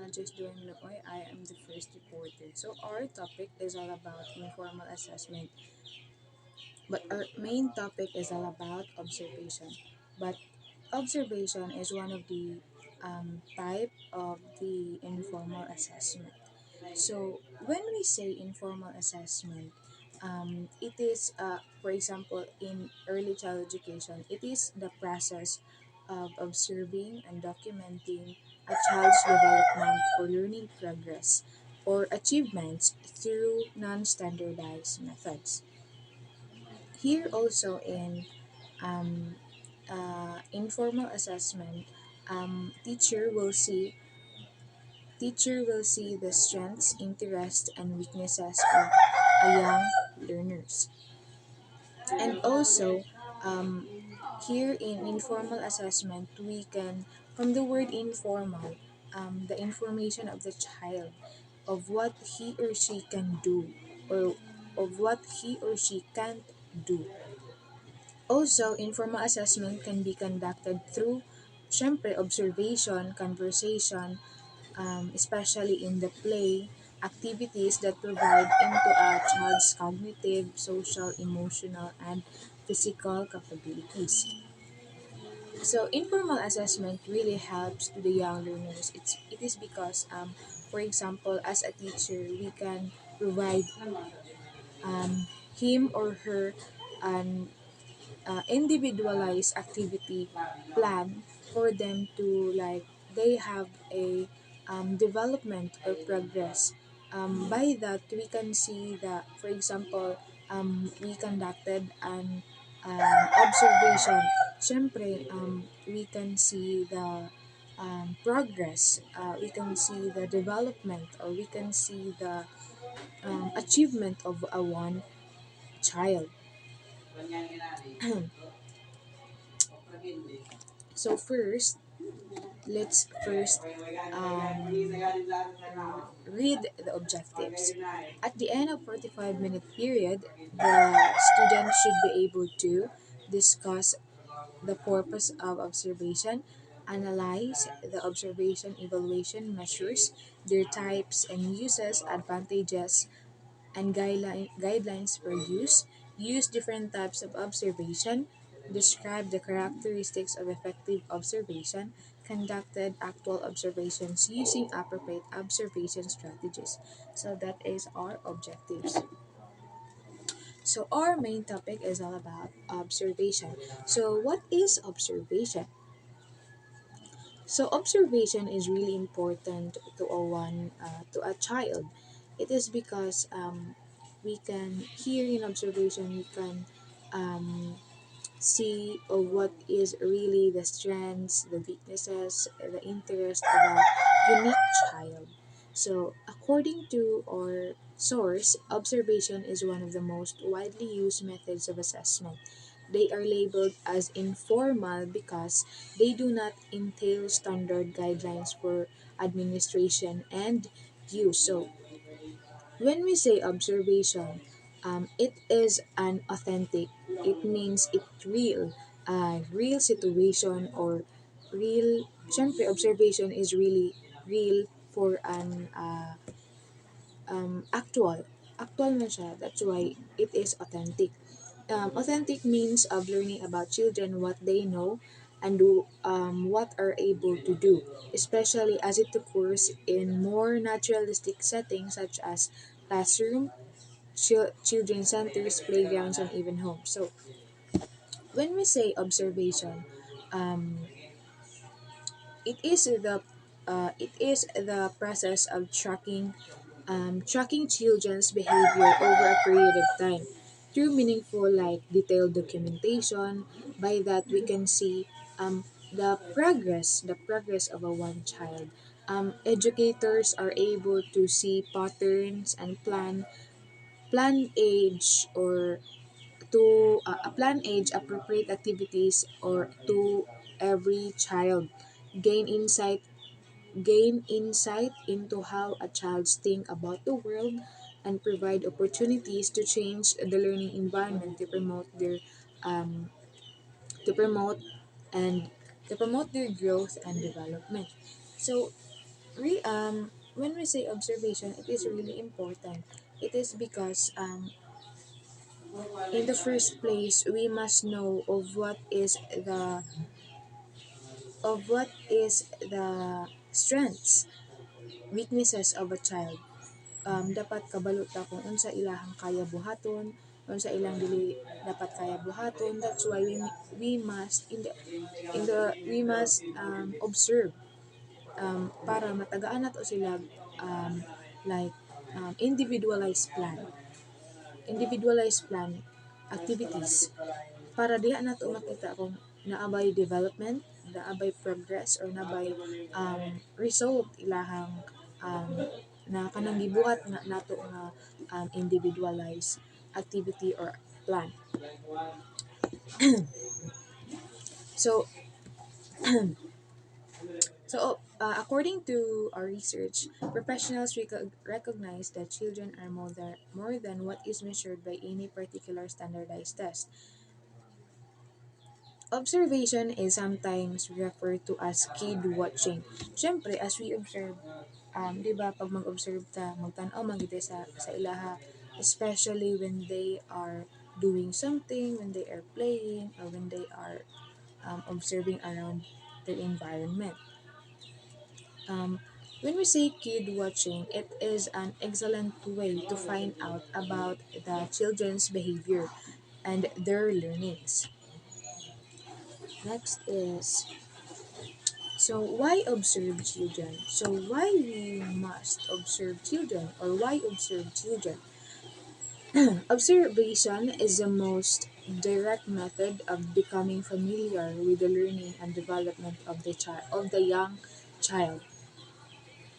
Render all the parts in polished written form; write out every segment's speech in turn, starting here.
Pamela Joyse doing Manooy. I am the first reporter. So our topic is all about informal assessment, but our main topic is all about observation. But observation is one of the type of the informal assessment. So when we say informal assessment, it is, for example, in early child education, it is the process of observing and documenting a child's development or learning progress or achievements through non-standardized methods. Here also in informal assessment, teacher will see the strengths, interests, and weaknesses of a young learners. And also, um, here in informal assessment, we can, from the word informal, the information of the child, of what he or she can do, or of what he or she can't do. Also, informal assessment can be conducted through, syempre, observation, conversation, especially in the play, activities that provide into a child's cognitive, social, emotional, and physical capabilities. So informal assessment really helps to the young learners. It is because, for example, as a teacher, we can provide him or her an individualized activity plan for them to, like, they have a development or progress. By that we can see that, for example, we conducted an observation. Siyempre, we can see the progress, we can see the development, or we can see the achievement of a one child. So first, let's first read the objectives. At the end of 45-minute period, the student should be able to discuss the purpose of observation, analyze the observation evaluation measures, their types and uses, advantages, and guidelines for use different types of observation, describe the characteristics of effective observation, conducted actual observations using appropriate observation strategies. So that is our objectives. So our main topic is all about observation. So what is observation? So observation is really important to a child. It is because we can, here in observation we can um, see of what is really the strengths, the weaknesses, the interest of a unique child. So according to our source, observation is one of the most widely used methods of assessment. They are labeled as informal because they do not entail standard guidelines for administration and use. So when we say observation, it is an authentic. It means it's real, real situation or real. Siyempre, observation is really real for an actual. Actual na siya. That's why it is authentic. Authentic means of learning about children, what they know, and what are able to do, especially as it occurs in more naturalistic settings such as classroom, children centers, playgrounds, and even homes. So when we say observation, um, it is the process of tracking children's behavior over a period of time through meaningful, like, detailed documentation. By that we can see the progress of a one child. Educators are able to see patterns and plan age or to plan age appropriate activities or to every child, gain insight gain insight into how a child's think about the world, and provide opportunities to change the learning environment um, to promote and to promote their growth and development. So when we say observation, it is really important. It is because in the first place, we must know of what is the strengths, weaknesses of a child. Dapat kabalo ta kung unsa ilahang kaya buhaton, unsa ilang dili dapat kaya buhaton. That's why we must in the we must observe para matagaan nato sila um, like individualized plan activities para diha nato makita kung naabay development, naabay progress, or naabay result ilahang um, na kanang gibuhat na nato nga individualized activity or plan. So according to our research, professionals recognize that children are more than what is measured by any particular standardized test. Observation is sometimes referred to as kid watching. Siyempre, as we observe, di ba, pag mag-observe ta, magtanaw man kita sa ilaha, especially when they are doing something, when they are playing, or when they are observing around their environment. Um, when we say kid watching, it is an excellent way to find out about the children's behavior and their learnings. Next is, so why observe children? So why we must observe children, or why observe children? Observation is the most direct method of becoming familiar with the learning and development of the young child.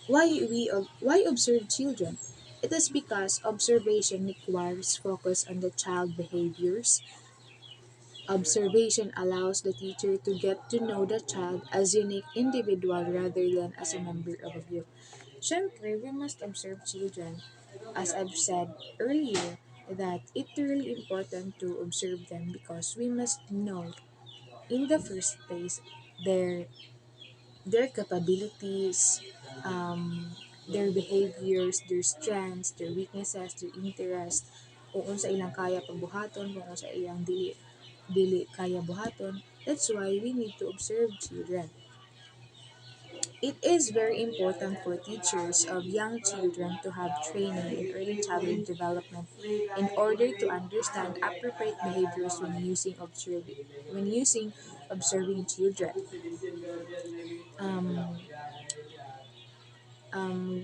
Why observe children? It is because observation requires focus on the child behaviors. Observation allows the teacher to get to know the child as a unique individual rather than as a member of a group. Siyempre, we must observe children. As I've said earlier, that it's really important to observe them because we must know in the first place their their capabilities, their behaviors, their strengths, their weaknesses, their interests, kung unsa ilang kaya pagbuhaton, kung unsa ilang dili kaya buhaton. That's why we need to observe children. It is very important for teachers of young children to have training in early childhood development in order to understand appropriate behaviors when using observing children. Um,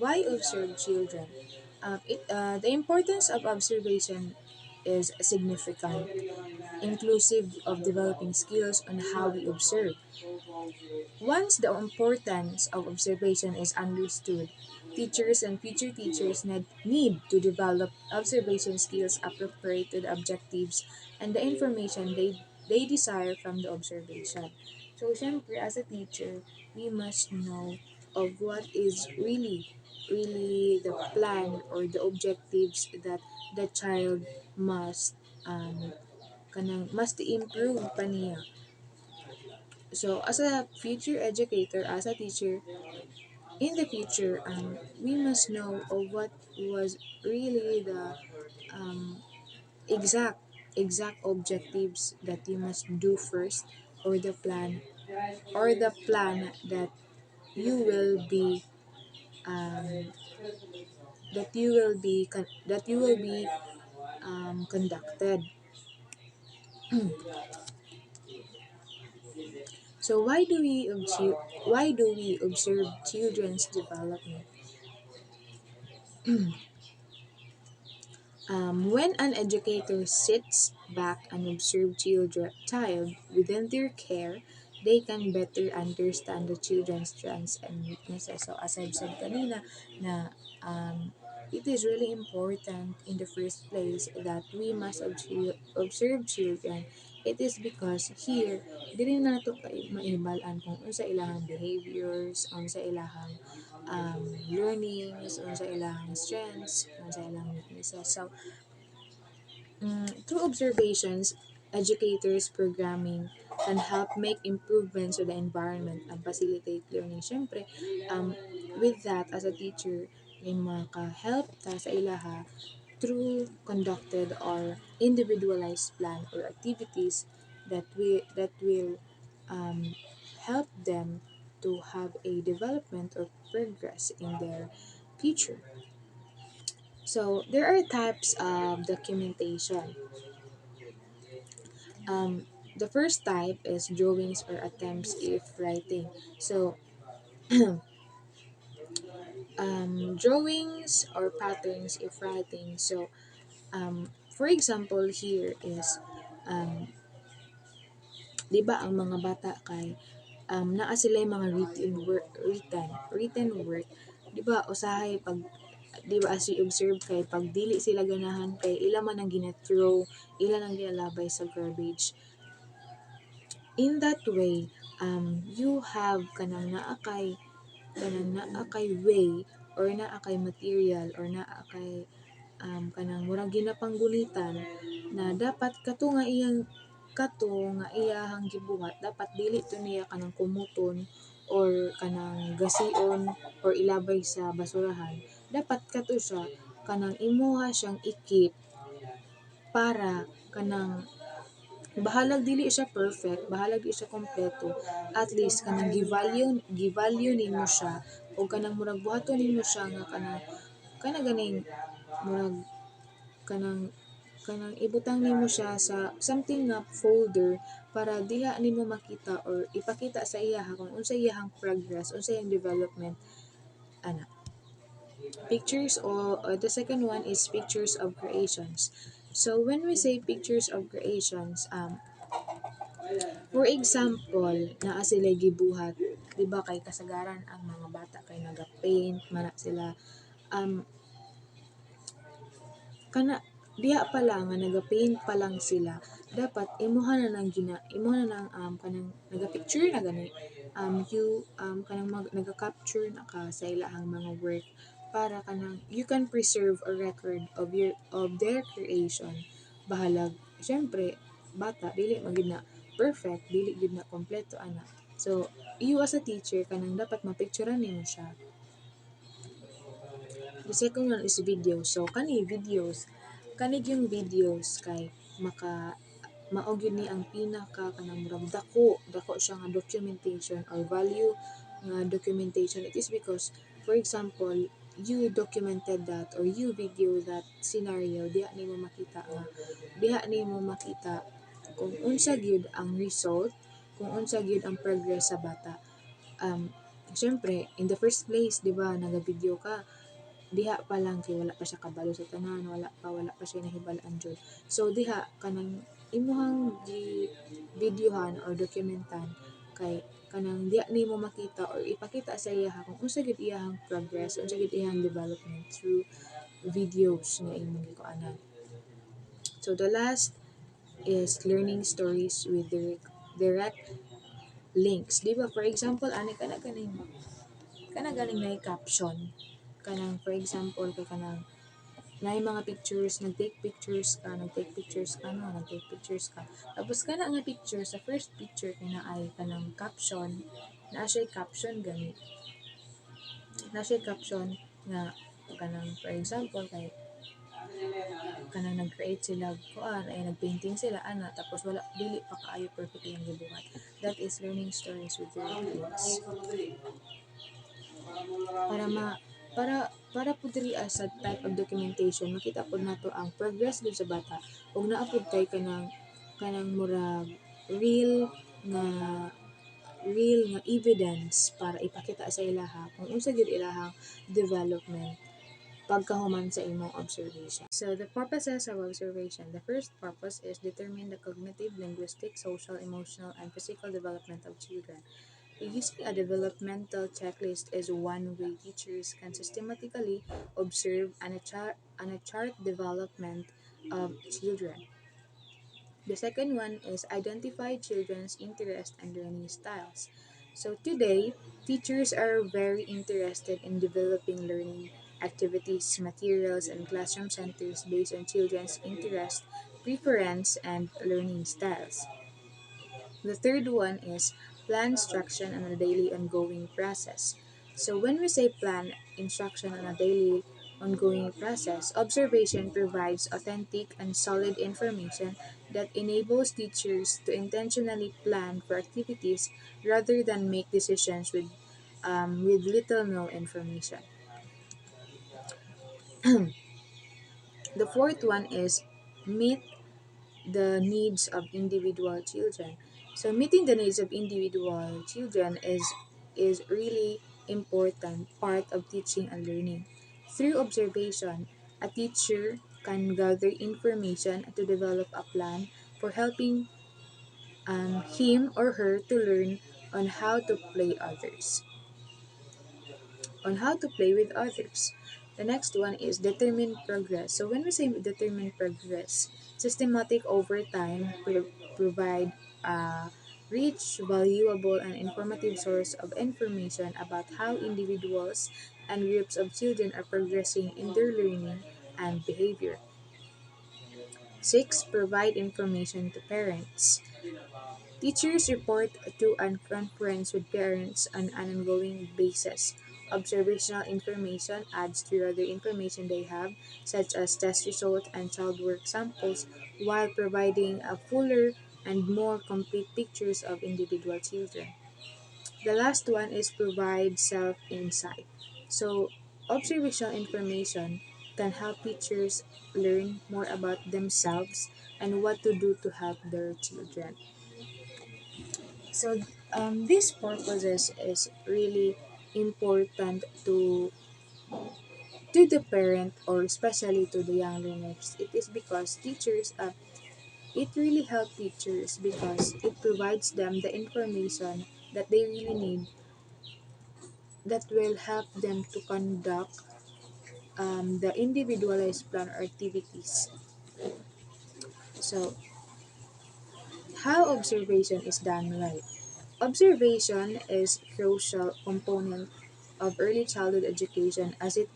why observe children? The importance of observation is significant, inclusive of developing skills on how we observe. Once the importance of observation is understood, teachers and future teachers need to develop observation skills appropriate to the objectives and the information they desire from the observation. So, syempre, as a teacher, we must know of what is really the plan or the objectives that the child must improve pa niya. So, as a future educator, as a teacher, in the future, we must know of what was really the um, exact exact objectives that you must do first, or the plan that you will be um, that you will be conducted. So why do we observe children's development? When an educator sits back and observes child within their care, they can better understand the children's strengths and weaknesses. So as I've said kanina, na it is really important in the first place that we must observe children. It is because here, dili na nato maibalan kung unsa ilahang behaviors, unsa ilahang learnings, unsa ilahang strengths, unsa ilahang weaknesses. So, through observations, educators, programming, can help make improvements to the environment and facilitate learning. Siyempre, with that, as a teacher, may maka-help ta sa ilaha through conducted or individualized plan or activities that will um, help them to have a development or progress in their future. So there are types of documentation. Um, the first type is drawings or attempts if writing. So drawings or patterns if writing. So for example, here is um, di ba ang mga bata kay naa sila yung mga written work, di ba usahay pag di ba as you observe kay pag dili sila ganahan kay ila man ang gina-throw, ila nang ginalabay sa garbage. In that way, you have kanang naa kay way or naa kay material or naa kay kanang murag ginapanggulitan na dapat kato nga iyahang gibuhat dapat dili to niya kanang kumuton or kanang gasion or ilabay sa basurahan. Dapat kato siya kanang imuha siyang ikip para kanang bahalag dili siya perfect, bahalag dili siya kompleto, at least kanang givalue nimo siya o kanang murag buhaton nimo siya nga kanang ganing murag kanang kanang ibutang nimo siya sa something nga folder para diha nimo makita or ipakita sa iya kung unsa iyahang progress, unsa iyang development ana. Pictures or the second one is pictures of creations. So when we say pictures of creations, for example, naa sila gibuhat, di ba kay kasagaran ang mga bata kay naga-paint, mana sila, um, kana diha pa lang nga naga-paint pa lang sila dapat imuha na ng kanang naga-picture na gani you kanang naga-capture na ka sa ilahang mga work para kanang you can preserve a record of their creation. Bahalag syempre bata dili man gid na perfect, dili gid na kompleto ana, so you as a teacher kanang dapat mapicturean nimo siya. The second one is videos. So, kanig yung videos kay mao gyud ni ang pinaka kanang murag dako siya nga documentation or value nga documentation. It is because, for example, you documented that or you video that scenario, diha nimo makita kung unsa gyud ang result, kung unsa gyud ang progress sa bata. Syempre, in the first place, di ba, naga-video ka, diha pa lang kay wala pa siya kabalo sa tanan, wala pa siya nahibalaan jud. So diha kanang imuhang gi videohan or dokumentan kay kanang diha nimo makita or ipakita sa iya kung unsa gid iyang progress, unsa gid iyang development through videos nga imong gikuanan. So the last is learning stories with direct links. Di ba for example ani kana ganing may caption kanang for example kay kanang na mga pictures, nag-take pictures ka. Tapos kana nga picture, sa first picture kay na ay kanang caption, na siya caption gani. Na siya caption nga kanang for example kay kanang nag-create sila kuan ay nag-painting sila ana tapos wala dili pa kaayo perfect yung gibuhat. That is learning stories with your links. Para ma para pud diri sa type of documentation makita pud nato ang progress gud sa bata ug naa pud kay kanang murag real nga evidence para ipakita sa ilaha kung unsa gyud ilahang development pagkahuman sa imong observation. So the purposes of observation. The first purpose is determine the cognitive, linguistic, social, emotional, and physical development of children. Using a developmental checklist is one way teachers can systematically observe and chart development of children. The second one is identify children's interest and learning styles. So today, teachers are very interested in developing learning activities, materials, and classroom centers based on children's interest, preference, and learning styles. The third one is plan instruction on a daily ongoing process. So when we say plan instruction on a daily ongoing process, observation provides authentic and solid information that enables teachers to intentionally plan for activities rather than make decisions with little no information. The fourth one is meet the needs of individual children. So meeting the needs of individual children is really important part of teaching and learning. Through observation, a teacher can gather information to develop a plan for helping him or her to learn on how to play others on how to play with others. The next one is determine progress. So when we say determine progress, systematic over time provide a rich, valuable, and informative source of information about how individuals and groups of children are progressing in their learning and behavior. 6. Provide information to parents. Teachers report to a conference with parents on an ongoing basis. Observational information adds to other information they have, such as test results and child work samples, while providing a fuller and more complete pictures of individual children. The last one is provide self insight. So, observational information can help teachers learn more about themselves and what to do to help their children. So these purposes is really important to the parent or especially to the young learners. It is because it really helps teachers because it provides them the information that they really need that will help them to conduct the individualized plan or activities. So how observation is done right? Observation is crucial component of early childhood education as it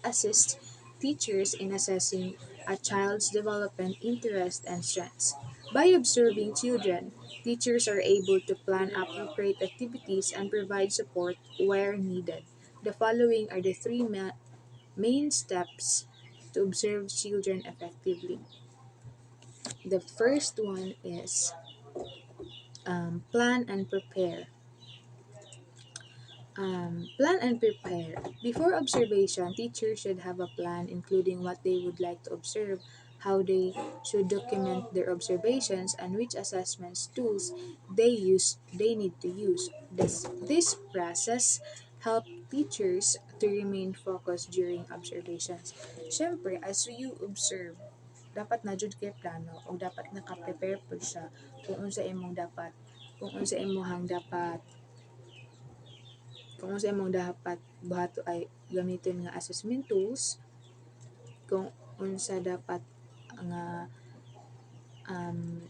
assists teachers in assessing a child's development, interest, and strengths. By observing children, teachers are able to plan appropriate activities and provide support where needed. The following are the three main steps to observe children effectively. The first one is plan and prepare. Plan and prepare. Before observation, teachers should have a plan including what they would like to observe, how they should document their observations, and which assessments tools they need to use. This process help teachers to remain focused during observations. Siyempre, as you observe, dapat na jud kay plano o dapat naka-prepare po siya kung unsa imong dapat kung unsa imong dapat buhato ay gamiton nga assessment tools, kung unsa dapat nga um,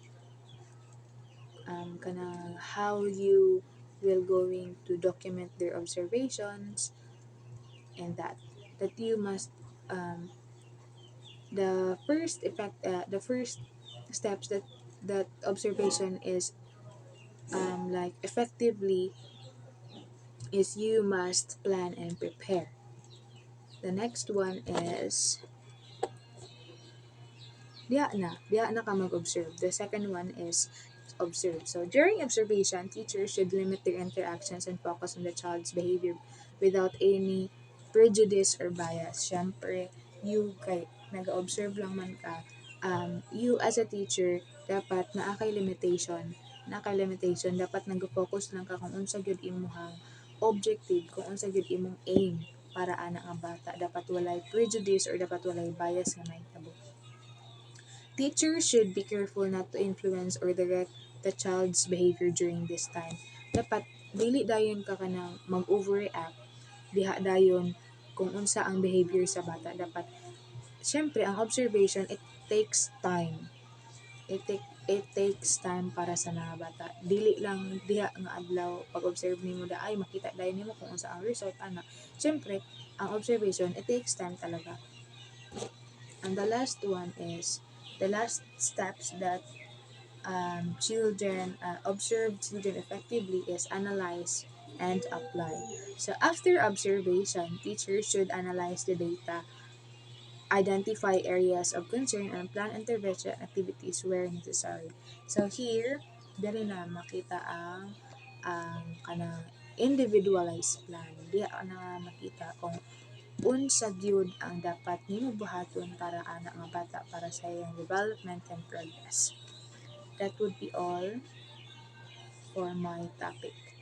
kanang how you will going to document their observations and that you must the first steps that observation is like effectively is you must plan and prepare. The next one is diya na ka mag-observe. The second one is observe. So during observation, teachers should limit their interactions and focus on the child's behavior without any prejudice or bias. Siyempre, you kay nag-observe lang man ka, you as a teacher, dapat na kay limitation, dapat nag-focus lang ka kung unsa gyud imong objective, kung unsa gyud imong aim para ana nga bata. Dapat walay prejudice or dapat walay bias nga mahitabo. Teachers should be careful not to influence or direct the child's behavior during this time. Dapat dili dayon ka kanang mag-overreact, diha dayon kung unsa ang behavior sa bata. Dapat syempre ang observation takes time. It takes time para sa mga bata. Dili lang diha nga adlaw pag-observe nimo da ay makita dayon nimo kung unsa ang result ana. Syempre, ang observation it takes time talaga. And the last steps that observe children effectively is analyze and apply. So after observation, teachers should analyze the data, identify areas of concern, and plan intervention activities where necessary. So here, dali na makita ang kanang individualized plan. Diya na makita kung unsa gyud ang dapat nimo buhaton para ana nga bata para sa iyang development and progress. That would be all for my topic.